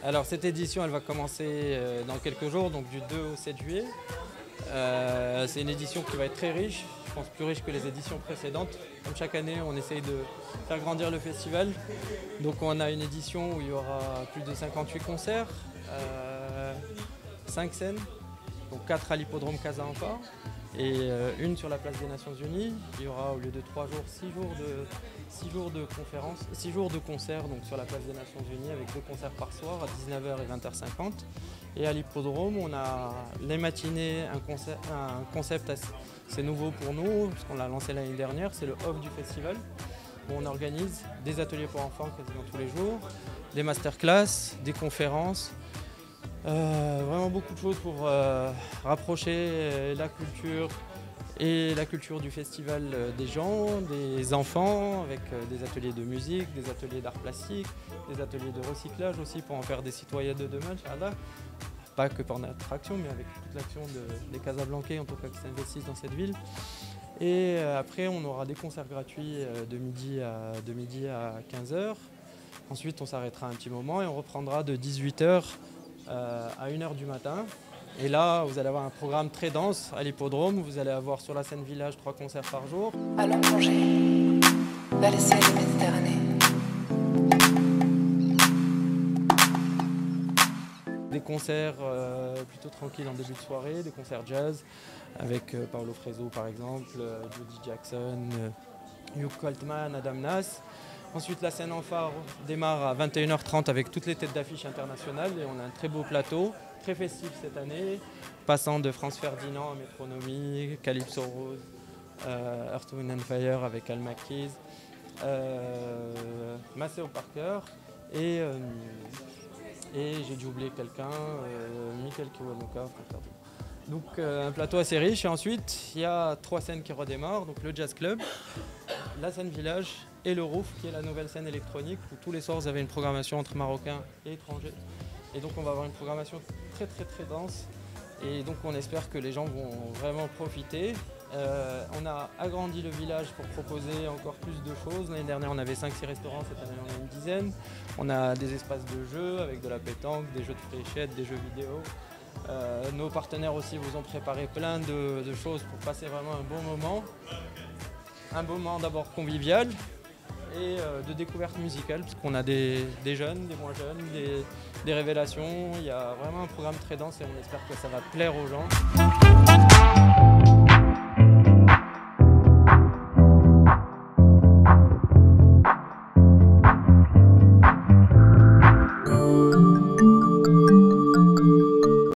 Alors cette édition elle va commencer dans quelques jours, donc du 2 au 7 juillet. C'est une édition qui va être très riche, je pense plus riche que les éditions précédentes. Comme chaque année on essaye de faire grandir le festival. Donc on a une édition où il y aura plus de 58 concerts, 5 scènes, donc 4 à l'hippodrome Casa-Ampa et une sur la place des Nations Unies. Il y aura au lieu de 3 jours, 6 jours de conférences, 6 jours de concerts donc sur la place des Nations Unies avec 2 concerts par soir à 19h et 20h50. Et à l'hippodrome, on a les matinées, un concept assez nouveau pour nous, parce qu'on l'a lancé l'année dernière, c'est le off du festival, où on organise des ateliers pour enfants quasiment tous les jours, des masterclass, des conférences, vraiment beaucoup de choses pour rapprocher la culture du festival des gens, des enfants, avec des ateliers de musique, des ateliers d'art plastique, des ateliers de recyclage aussi pour en faire des citoyens de demain, Inch'Allah. Pas que par notre action, mais avec toute l'action des Casablancais en tout cas qui s'investissent dans cette ville. Et après on aura des concerts gratuits de midi à 15h. Ensuite on s'arrêtera un petit moment et on reprendra de 18h à 1h du matin. Et là, vous allez avoir un programme très dense à l'hippodrome. Vous allez avoir sur la scène village 3 concerts par jour. Allons plonger vers les ciels de Méditerranée. Des concerts plutôt tranquilles en début de soirée, des concerts jazz avec Paolo Freso par exemple, Jody Jackson, Hugh Coltman, Adam Nas. Ensuite, la scène en phare démarre à 21h30 avec toutes les têtes d'affiche internationales et on a un très beau plateau, très festif cette année, passant de Franz Ferdinand à Métronomie, Calypso Rose, Earth, Wind and Fire avec Al McKees, Maceo Parker et j'ai dû oublier quelqu'un, Michael Kiwanuka. Donc un plateau assez riche et ensuite il y a 3 scènes qui redémarrent, donc le Jazz Club, la scène village et le Roof qui est la nouvelle scène électronique où tous les soirs vous avez une programmation entre Marocains et étrangers. Et donc on va avoir une programmation très dense et donc on espère que les gens vont vraiment profiter. On a agrandi le village pour proposer encore plus de choses. L'année dernière on avait 5-6 restaurants, cette année on a une dizaine. On a des espaces de jeux avec de la pétanque, des jeux de fléchettes, des jeux vidéo. Nos partenaires aussi vous ont préparé plein de choses pour passer vraiment un bon moment. Un moment d'abord convivial et de découverte musicale, parce qu'on a des jeunes, des moins jeunes, des révélations. Il y a vraiment un programme très dense et on espère que ça va plaire aux gens.